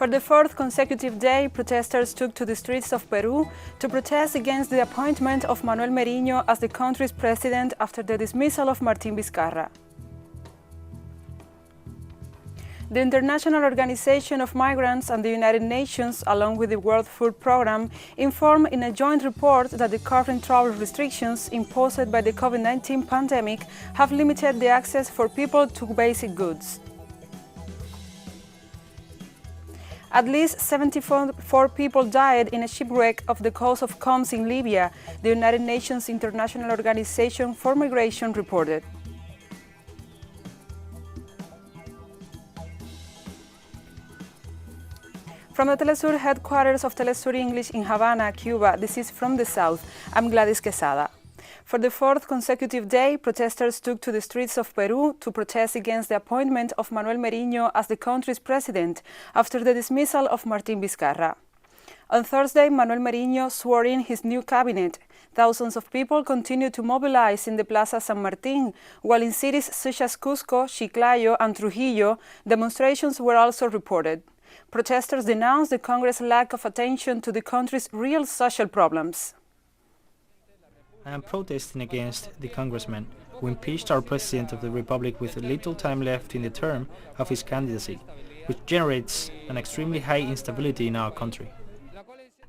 For the fourth consecutive day, protesters took to the streets of Peru to protest against the appointment of Manuel Merino as the country's president after the dismissal of Martín Vizcarra. The International Organization of Migrants and the United Nations, along with the World Food Programme, informed in a joint report that the current travel restrictions imposed by the COVID-19 pandemic have limited the access for people to basic goods. At least 74 people died in a shipwreck off the coast of Coms in Libya, the United Nations International Organization for Migration reported. From the TeleSUR headquarters of TeleSUR English in Havana, Cuba, this is From the South. I'm Gladys Quesada. For the fourth consecutive day, protesters took to the streets of Peru to protest against the appointment of Manuel Merino as the country's president after the dismissal of Martín Vizcarra. On Thursday, Manuel Merino swore in his new cabinet. Thousands of people continued to mobilize in the Plaza San Martín, while in cities such as Cusco, Chiclayo, and Trujillo, demonstrations were also reported. Protesters denounced the Congress' lack of attention to the country's real social problems. I am protesting against the congressman who impeached our President of the Republic with little time left in the term of his candidacy, which generates an extremely high instability in our country.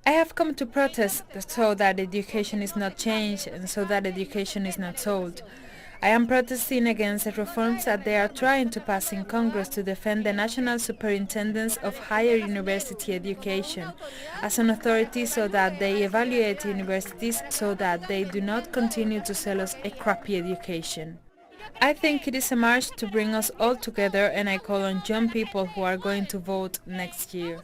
I have come to protest so that education is not changed and so that education is not sold. I am protesting against the reforms that they are trying to pass in Congress to defend the National Superintendents of Higher University Education as an authority so that they evaluate universities so that they do not continue to sell us a crappy education. I think it is a march to bring us all together, and I call on young people who are going to vote next year.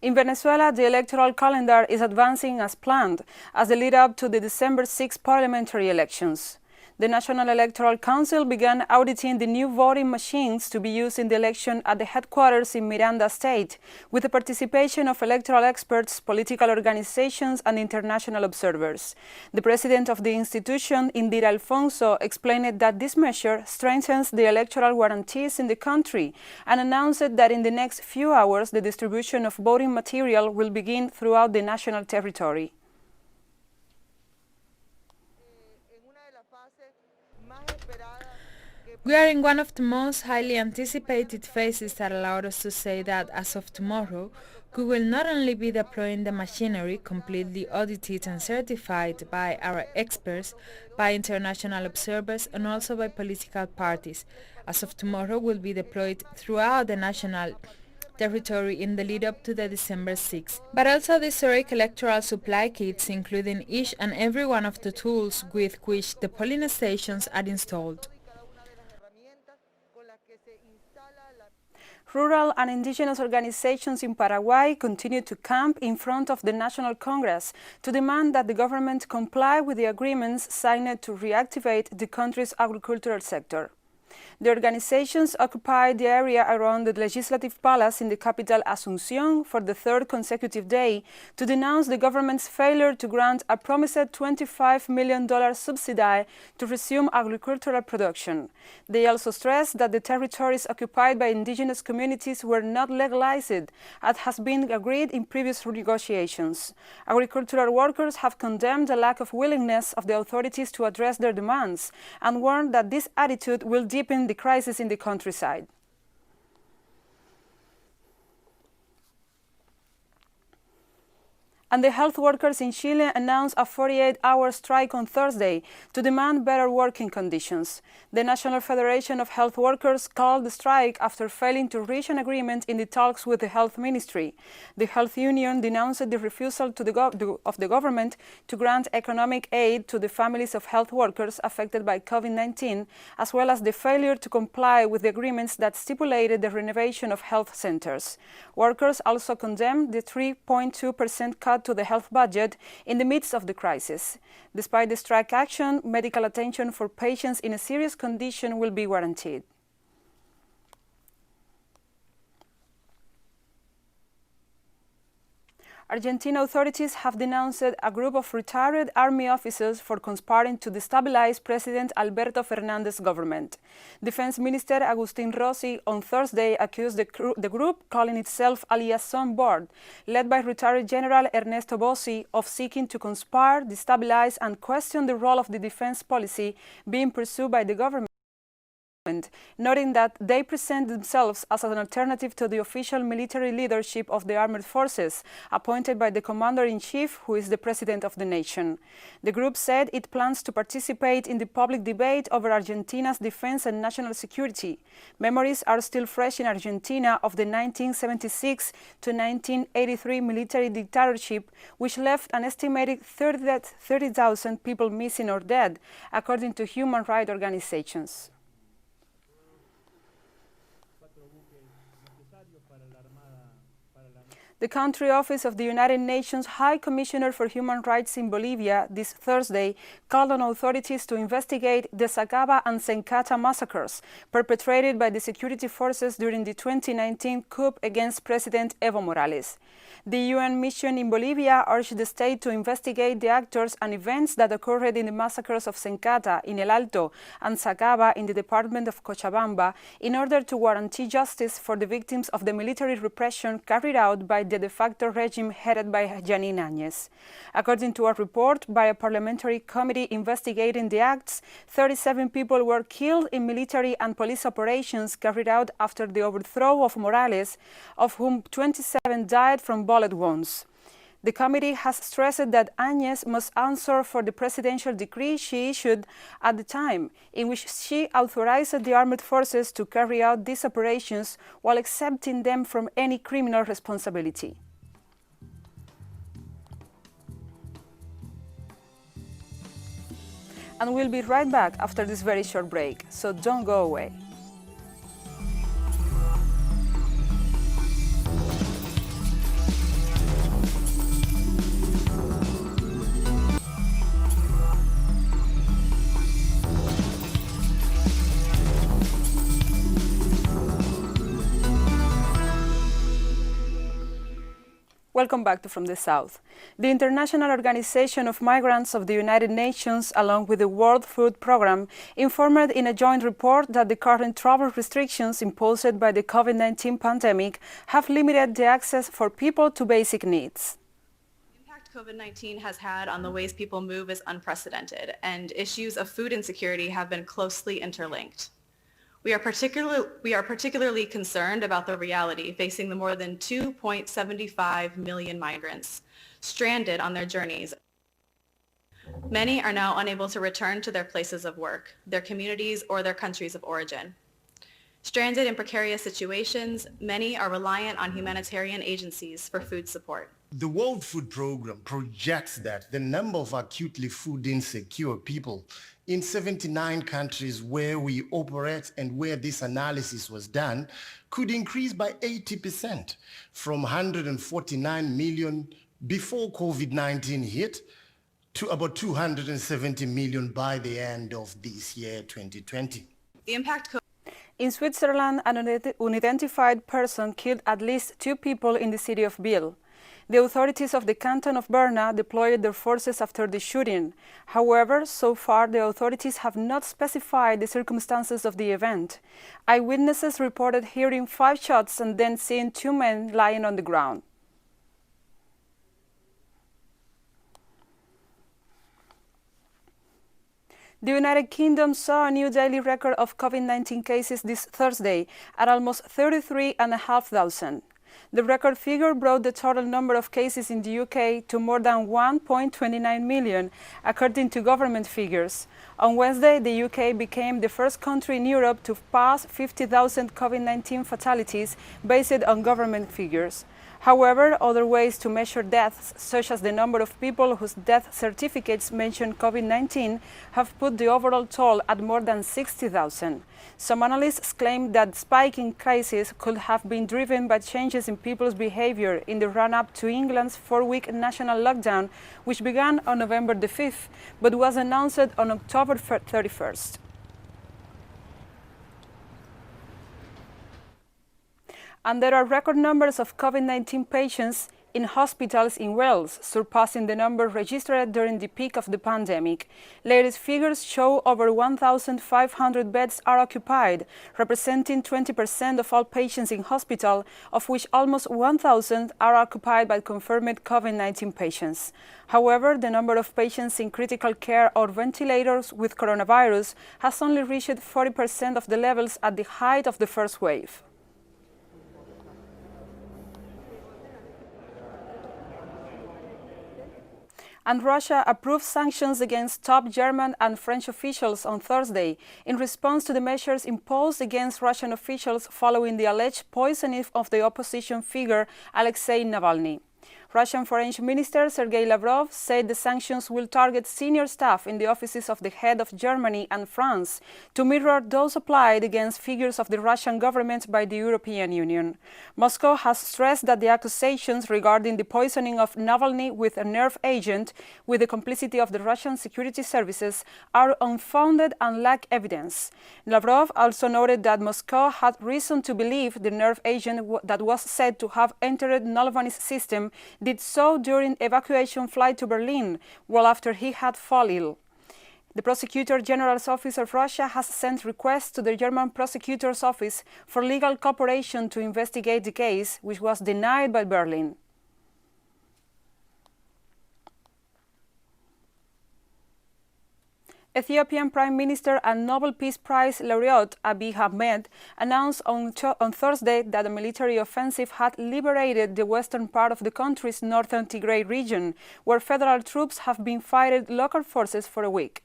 In Venezuela, the electoral calendar is advancing as planned as the lead-up to the December 6 parliamentary elections. The National Electoral Council began auditing the new voting machines to be used in the election at the headquarters in Miranda State, with the participation of electoral experts, political organizations, and international observers. The president of the institution, Indira Alfonso, explained that this measure strengthens the electoral guarantees in the country and announced that in the next few hours the distribution of voting material will begin throughout the national territory. We are in one of the most highly anticipated phases that allowed us to say that, as of tomorrow, we will not only be deploying the machinery completely audited and certified by our experts, by international observers, and also by political parties. As of tomorrow, will be deployed throughout the national territory in the lead-up to the December 6th. But also the historic electoral supply kits, including each and every one of the tools with which the polling stations are installed. Rural and indigenous organizations in Paraguay continue to camp in front of the National Congress to demand that the government comply with the agreements signed to reactivate the country's agricultural sector. The organizations occupied the area around the Legislative Palace in the capital Asunción for the third consecutive day to denounce the government's failure to grant a promised $25 million subsidy to resume agricultural production. They also stressed that the territories occupied by indigenous communities were not legalized, as has been agreed in previous negotiations. Agricultural workers have condemned the lack of willingness of the authorities to address their demands and warned that this attitude will deepen the crisis in the countryside. And the health workers in Chile announced a 48-hour strike on Thursday to demand better working conditions. The National Federation of Health Workers called the strike after failing to reach an agreement in the talks with the Health Ministry. The Health Union denounced the refusal of the government to grant economic aid to the families of health workers affected by COVID-19, as well as the failure to comply with the agreements that stipulated the renovation of health centers. Workers also condemned the 3.2% cut to the health budget in the midst of the crisis. Despite the strike action, medical attention for patients in a serious condition will be guaranteed. Argentine authorities have denounced a group of retired army officers for conspiring to destabilize President Alberto Fernandez's government. Defense Minister Agustín Rossi on Thursday accused the group, calling itself a liaison board, led by retired General Ernesto Bossi, of seeking to conspire, destabilize, and question the role of the defense policy being pursued by the government, noting that they present themselves as an alternative to the official military leadership of the armed forces, appointed by the commander-in-chief, who is the president of the nation. The group said it plans to participate in the public debate over Argentina's defense and national security. Memories are still fresh in Argentina of the 1976 to 1983 military dictatorship, which left an estimated 30,000 people missing or dead, according to human rights organizations. The country office of the United Nations High Commissioner for Human Rights in Bolivia this Thursday called on authorities to investigate the Sacaba and Sencata massacres perpetrated by the security forces during the 2019 coup against President Evo Morales. The UN mission in Bolivia urged the state to investigate the actors and events that occurred in the massacres of Sencata in El Alto and Sacaba in the department of Cochabamba in order to guarantee justice for the victims of the military repression carried out by the de facto regime headed by Janine Áñez. According to a report by a parliamentary committee investigating the acts, 37 people were killed in military and police operations carried out after the overthrow of Morales, of whom 27 died from bullet wounds. The committee has stressed that Áñez must answer for the presidential decree she issued at the time, in which she authorized the armed forces to carry out these operations while exempting them from any criminal responsibility. And we'll be right back after this very short break, so don't go away. Welcome back to From the South. The International Organization of Migrants of the United Nations, along with the World Food Programme, informed in a joint report that the current travel restrictions imposed by the COVID-19 pandemic have limited the access for people to basic needs. The impact COVID-19 has had on the ways people move is unprecedented, and issues of food insecurity have been closely interlinked. We are particularly concerned about the reality facing the more than 2.75 million migrants stranded on their journeys. Many are now unable to return to their places of work, their communities, or their countries of origin. Stranded in precarious situations, many are reliant on humanitarian agencies for food support. The World Food Programme projects that the number of acutely food insecure people in 79 countries where we operate and where this analysis was done could increase by 80%, from 149 million before COVID-19 hit to about 270 million by the end of this year, 2020. The impact In Switzerland, an unidentified person killed at least 2 people in the city of Biel. The authorities of the canton of Berna deployed their forces after the shooting. However, so far the authorities have not specified the circumstances of the event. Eyewitnesses reported hearing 5 shots and then seeing 2 men lying on the ground. The United Kingdom saw a new daily record of COVID-19 cases this Thursday at almost 33,500. The record figure brought the total number of cases in the UK to more than 1.29 million, according to government figures. On Wednesday, the UK became the first country in Europe to pass 50,000 COVID-19 fatalities based on government figures. However, other ways to measure deaths, such as the number of people whose death certificates mention COVID-19, have put the overall toll at more than 60,000. Some analysts claim that the spike in cases could have been driven by changes in people's behavior in the run-up to England's 4-week national lockdown, which began on November the 5th, but was announced on October 31st. And there are record numbers of COVID-19 patients in hospitals in Wales, surpassing the number registered during the peak of the pandemic. Latest figures show over 1,500 beds are occupied, representing 20% of all patients in hospital, of which almost 1,000 are occupied by confirmed COVID-19 patients. However, the number of patients in critical care or ventilators with coronavirus has only reached 40% of the levels at the height of the first wave. And Russia approved sanctions against top German and French officials on Thursday in response to the measures imposed against Russian officials following the alleged poisoning of the opposition figure Alexei Navalny. Russian Foreign Minister Sergei Lavrov said the sanctions will target senior staff in the offices of the head of Germany and France to mirror those applied against figures of the Russian government by the European Union. Moscow has stressed that the accusations regarding the poisoning of Navalny with a nerve agent with the complicity of the Russian security services are unfounded and lack evidence. Lavrov also noted that Moscow had reason to believe the nerve agent that was said to have entered Navalny's system did so during evacuation flight to Berlin, well after he had fallen ill. The Prosecutor General's Office of Russia has sent requests to the German Prosecutor's Office for legal cooperation to investigate the case, which was denied by Berlin. Ethiopian Prime Minister and Nobel Peace Prize laureate Abiy Ahmed announced on Thursday that a military offensive had liberated the western part of the country's northern Tigray region, where federal troops have been fighting local forces for a week.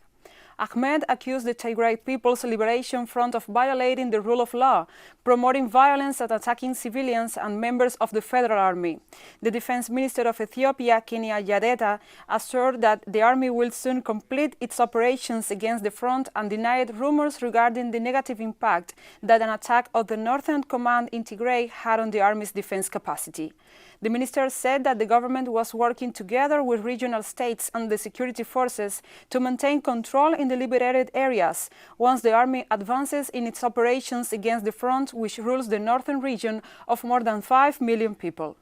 Ahmed accused the Tigray People's Liberation Front of violating the rule of law, promoting violence and attacking civilians and members of the federal army. The Defense Minister of Ethiopia, Kenya Yadeta, assured that the army will soon complete its operations against the front and denied rumors regarding the negative impact that an attack of the Northern Command in Tigray had on the army's defense capacity. The minister said that the government was working together with regional states and the security forces to maintain control in the liberated areas once the army advances in its operations against the front, which rules the northern region of more than 5 million people.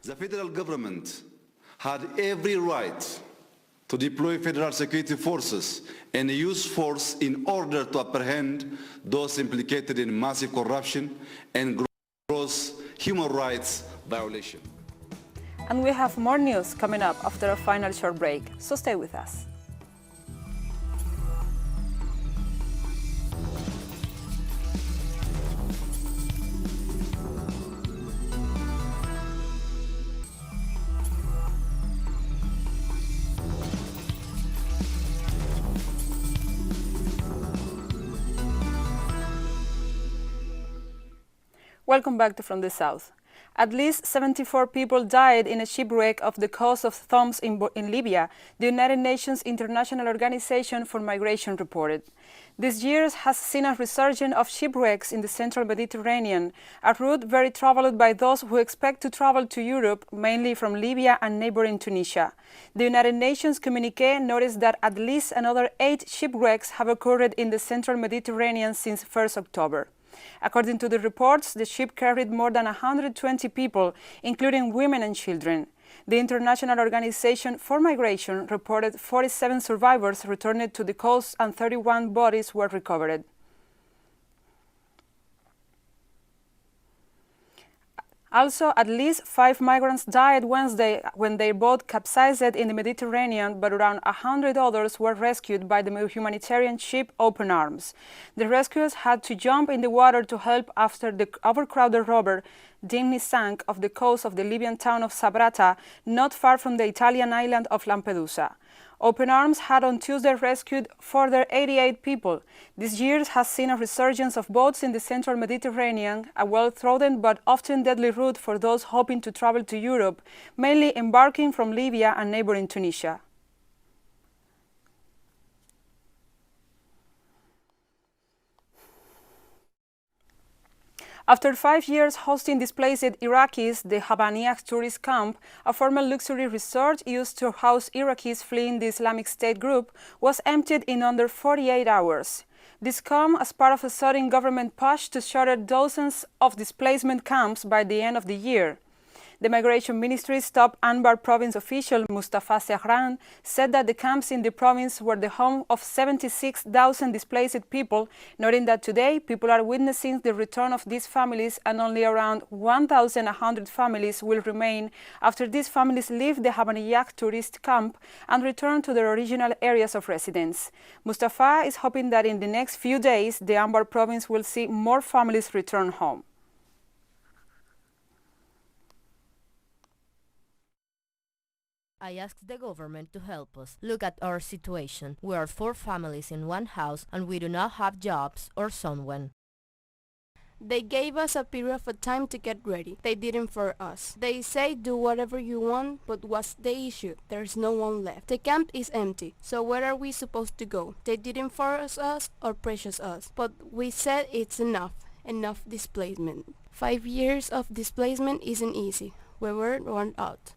The federal government had every right to deploy federal security forces and use force in order to apprehend those implicated in massive corruption and gross human rights violation. And we have more news coming up after a final short break, so stay with us. Welcome back to From the South. At least 74 people died in a shipwreck off the coast of Thoms in Libya, the United Nations International Organization for Migration reported. This year has seen a resurgence of shipwrecks in the central Mediterranean, a route very traveled by those who expect to travel to Europe, mainly from Libya and neighboring Tunisia. The United Nations communiqué noticed that at least another 8 shipwrecks have occurred in the central Mediterranean since 1st October. According to the reports, the ship carried more than 120 people, including women and children. The International Organization for Migration reported 47 survivors returned to the coast and 31 bodies were recovered. Also, at least 5 migrants died Wednesday when their boat capsized in the Mediterranean, but around 100 others were rescued by the humanitarian ship Open Arms. The rescuers had to jump in the water to help after the overcrowded rowboat dimly sank off the coast of the Libyan town of Sabrata, not far from the Italian island of Lampedusa. Open Arms had on Tuesday rescued further 88 people. This year has seen a resurgence of boats in the central Mediterranean, a well-trodden but often deadly route for those hoping to travel to Europe, mainly embarking from Libya and neighboring Tunisia. After 5 years hosting displaced Iraqis, the Habaniya tourist camp, a former luxury resort used to house Iraqis fleeing the Islamic State group, was emptied in under 48 hours. This comes as part of a sudden government push to shutter dozens of displacement camps by the end of the year. The Migration Ministry's top Anbar province official, Mustafa Sehran, said that the camps in the province were the home of 76,000 displaced people, noting that today people are witnessing the return of these families and only around 1,100 families will remain after these families leave the Habaniyak tourist camp and return to their original areas of residence. Mustafa is hoping that in the next few days the Anbar province will see more families return home. I asked the government to help us. Look at our situation. We are 4 families in one house and we do not have jobs or someone. They gave us a period of time to get ready. They didn't for us. They say do whatever you want, but what's the issue? There's no one left. The camp is empty, so where are we supposed to go? They didn't force us or pressure us, but we said it's enough displacement. 5 years of displacement isn't easy. We were worn out.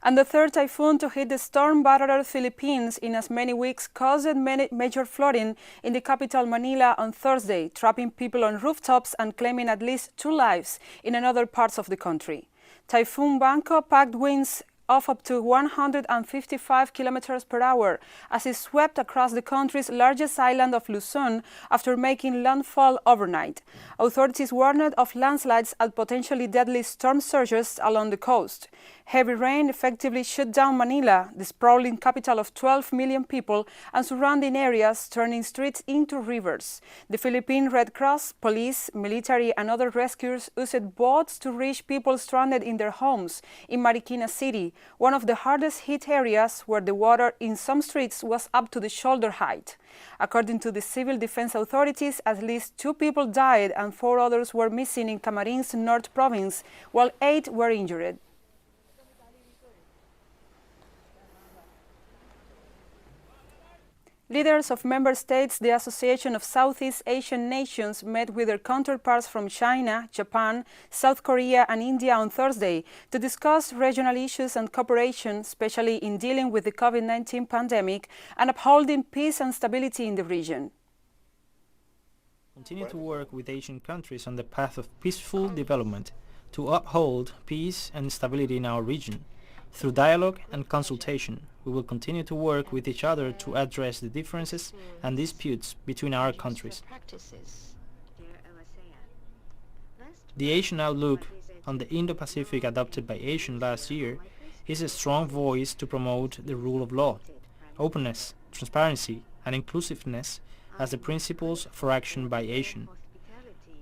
And the third typhoon to hit the storm-battered Philippines in as many weeks caused major flooding in the capital Manila on Thursday, trapping people on rooftops and claiming at least 2 lives in other parts of the country. Typhoon Bangko packed winds of up to 155 kilometers per hour as it swept across the country's largest island of Luzon after making landfall overnight. Authorities warned of landslides and potentially deadly storm surges along the coast. Heavy rain effectively shut down Manila, the sprawling capital of 12 million people, and surrounding areas, turning streets into rivers. The Philippine Red Cross, police, military, and other rescuers used boats to reach people stranded in their homes in Marikina City, one of the hardest hit areas where the water in some streets was up to the shoulder height. According to the civil defense authorities, at least 2 people died and 4 others were missing in Camarines North Province, while 8 were injured. Leaders of member states, the Association of Southeast Asian Nations, met with their counterparts from China, Japan, South Korea and India on Thursday to discuss regional issues and cooperation, especially in dealing with the COVID-19 pandemic and upholding peace and stability in the region. Continue to work with Asian countries on the path of peaceful development to uphold peace and stability in our region. Through dialogue and consultation, we will continue to work with each other to address the differences and disputes between our countries. The Asian outlook on the Indo-Pacific adopted by ASEAN last year is a strong voice to promote the rule of law, openness, transparency and inclusiveness as the principles for action by ASEAN.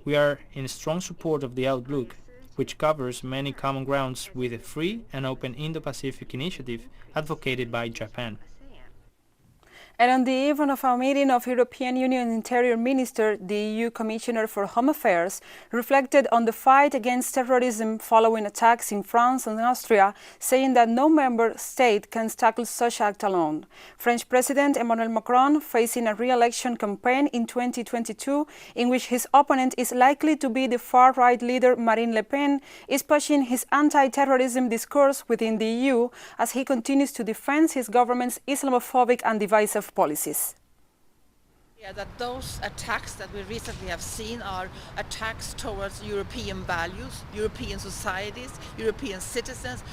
We are in strong support of the outlook, which covers many common grounds with a free and open Indo-Pacific initiative advocated by Japan. And on the eve of a meeting of European Union Interior Minister, the EU Commissioner for Home Affairs reflected on the fight against terrorism following attacks in France and Austria, saying that no member state can tackle such act alone. French President Emmanuel Macron, facing a re-election campaign in 2022, in which his opponent is likely to be the far-right leader Marine Le Pen, is pushing his anti-terrorism discourse within the EU as he continues to defend his government's Islamophobic and divisive policies. Yeah, that those attacks that we recently have seen are attacks towards European values, European societies, European citizens,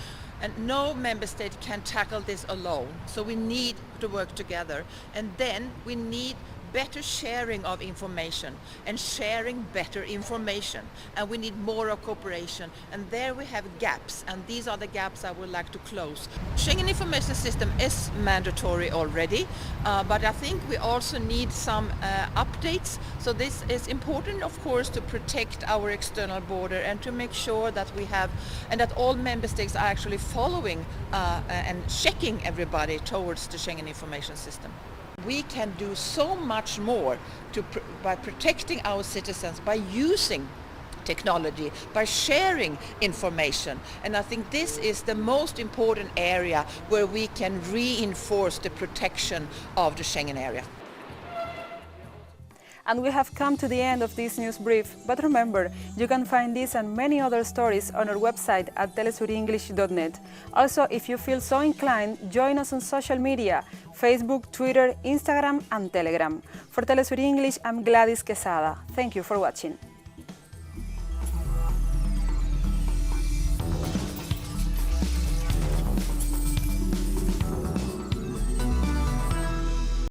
and no member state can tackle this alone. So we need to work together, and then we need better sharing of information and sharing better information, and we need more of cooperation, and there we have gaps, and these are the gaps I would like to close. Schengen information system is mandatory already, but I think we also need some updates. So this is important, of course, to protect our external border and to make sure that we have, and that all member states are actually following and checking everybody towards the Schengen information system. We can do so much more by protecting our citizens, by using technology, by sharing information. And I think this is the most important area where we can reinforce the protection of the Schengen area. And we have come to the end of this news brief, but remember, you can find this and many other stories on our website at telesurenglish.net. Also, if you feel so inclined, join us on social media. Facebook, Twitter, Instagram and Telegram. For TeleSUR English, I'm Gladys Quesada. Thank you for watching.